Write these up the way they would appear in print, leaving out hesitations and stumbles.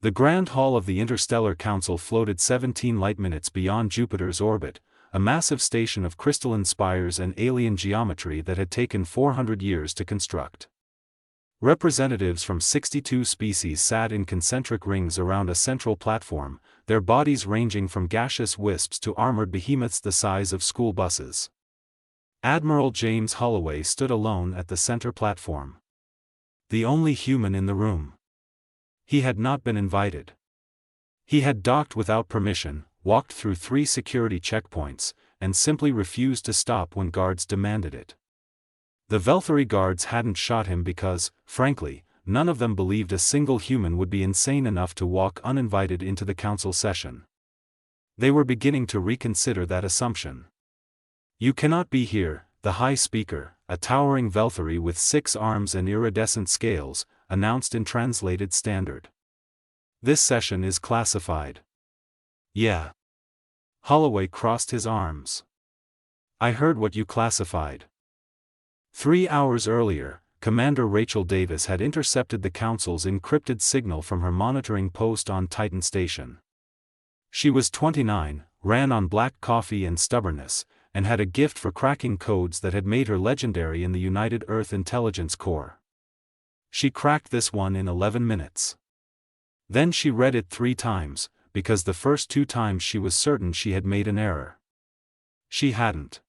The Grand Hall of the Interstellar Council floated 17 light-minutes beyond Jupiter's orbit, a massive station of crystalline spires and alien geometry that had taken 400 years to construct. Representatives from 62 species sat in concentric rings around a central platform, their bodies ranging from gaseous wisps to armored behemoths the size of school buses. Admiral James Holloway stood alone at the center platform. The only human in the room. He had not been invited. He had docked without permission, walked through 3 security checkpoints, and simply refused to stop when guards demanded it. The Velthary guards hadn't shot him because, frankly, none of them believed a single human would be insane enough to walk uninvited into the council session. They were beginning to reconsider that assumption. "You cannot be here," the High Speaker, a towering Velthary with 6 arms and iridescent scales, announced in translated standard. "This session is classified." "Yeah." Holloway crossed his arms. "I heard what you classified." 3 hours earlier, Commander Rachel Davis had intercepted the Council's encrypted signal from her monitoring post on Titan Station. She was 29, ran on black coffee and stubbornness, and had a gift for cracking codes that had made her legendary in the United Earth Intelligence Corps. She cracked this one in 11 minutes. Then she read it 3 times, because the first 2 times she was certain she had made an error. She hadn't.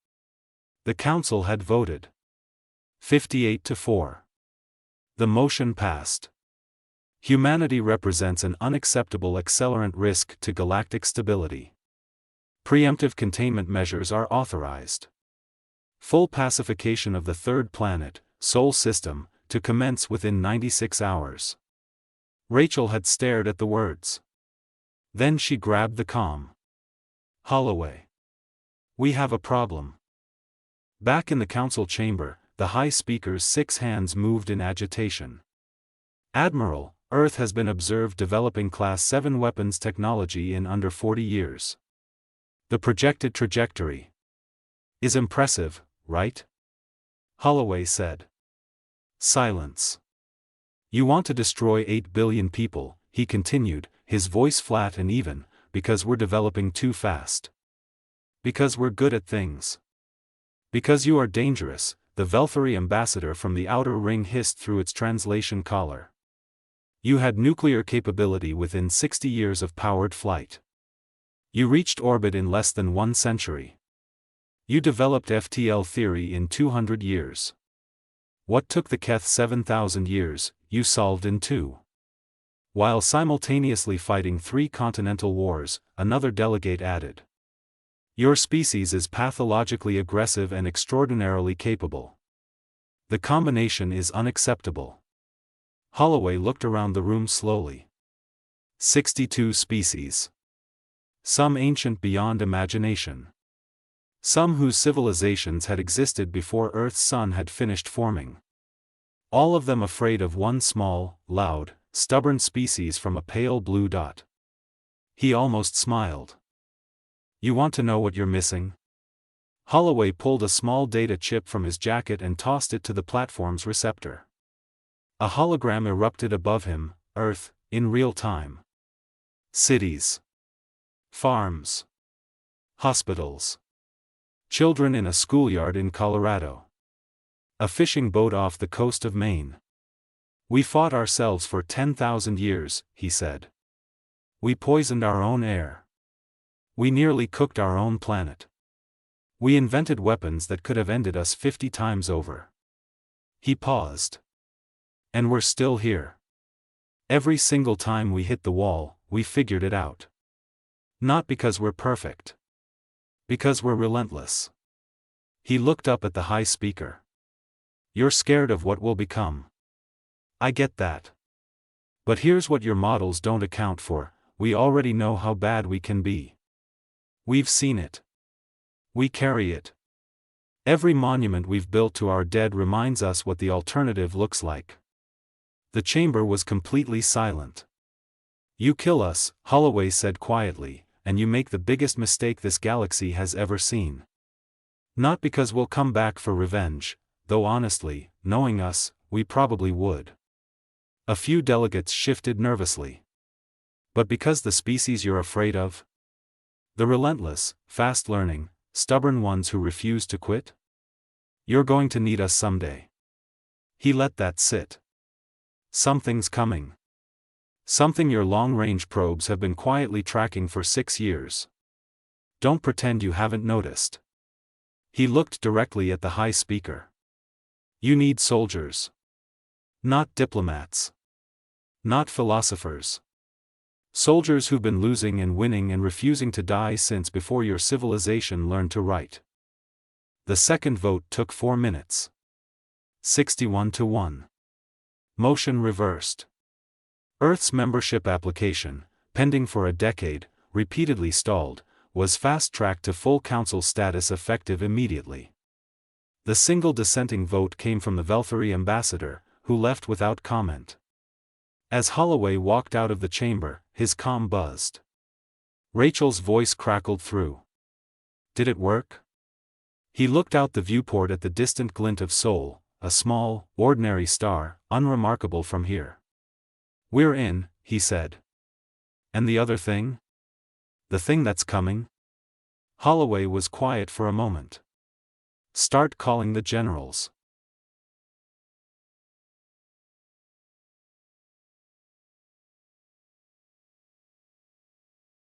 The Council had voted 58-4. The motion passed. Humanity represents an unacceptable accelerant risk to galactic stability. Preemptive containment measures are authorized. Full pacification of the third planet, Sol system, to commence within 96 hours. Rachel had stared at the words. Then she grabbed the comm. "Holloway. We have a problem." Back in the council chamber, the High Speaker's 6 hands moved in agitation. "Admiral, Earth has been observed developing Class 7 weapons technology in under 40 years. The projected trajectory is impressive, right?" Holloway said. Silence. "You want to destroy 8 billion people," he continued, his voice flat and even, "because we're developing too fast. Because we're good at things. Because you are dangerous," the Velthary ambassador from the outer ring hissed through its translation collar. "You had nuclear capability within 60 years of powered flight. You reached orbit in less than 1 century. You developed FTL theory in 200 years. What took the Keth 7,000 years, you solved in 2. While simultaneously fighting 3 continental wars," another delegate added. "Your species is pathologically aggressive and extraordinarily capable. The combination is unacceptable." Holloway looked around the room slowly. 62 species. Some ancient beyond imagination. Some whose civilizations had existed before Earth's sun had finished forming. All of them afraid of one small, loud, stubborn species from a pale blue dot. He almost smiled. "You want to know what you're missing?" Holloway pulled a small data chip from his jacket and tossed it to the platform's receptor. A hologram erupted above him, Earth, in real time. Cities. Farms. Hospitals. Children in a schoolyard in Colorado. A fishing boat off the coast of Maine. "We fought ourselves for 10,000 years, he said. "We poisoned our own air. We nearly cooked our own planet. We invented weapons that could have ended us 50 times over." He paused. "And we're still here. Every single time we hit the wall, we figured it out. Not because we're perfect. Because we're relentless." He looked up at the High Speaker. "You're scared of what we'll become. I get that. But here's what your models don't account for: we already know how bad we can be. We've seen it. We carry it. Every monument we've built to our dead reminds us what the alternative looks like." The chamber was completely silent. "You kill us," Holloway said quietly, "and you make the biggest mistake this galaxy has ever seen. Not because we'll come back for revenge, though honestly, knowing us, we probably would." A few delegates shifted nervously. But because the species you're afraid of? The relentless, fast-learning, stubborn ones who refuse to quit? You're going to need us someday. He let that sit. Something's coming. Something your long-range probes have been quietly tracking for 6 years. Don't pretend you haven't noticed. He looked directly at the high speaker. You need soldiers. Not diplomats. Not philosophers. Soldiers who've been losing and winning and refusing to die since before your civilization learned to write. The second vote took 4 minutes. 61-1. Motion reversed. Earth's membership application, pending for a decade, repeatedly stalled, was fast-tracked to full council status effective immediately. The single dissenting vote came from the Velthari ambassador, who left without comment. As Holloway walked out of the chamber, his comm buzzed. Rachel's voice crackled through. Did it work? He looked out the viewport at the distant glint of Sol, a small, ordinary star, unremarkable from here. We're in, he said. And the other thing? The thing that's coming? Holloway was quiet for a moment. Start calling the generals.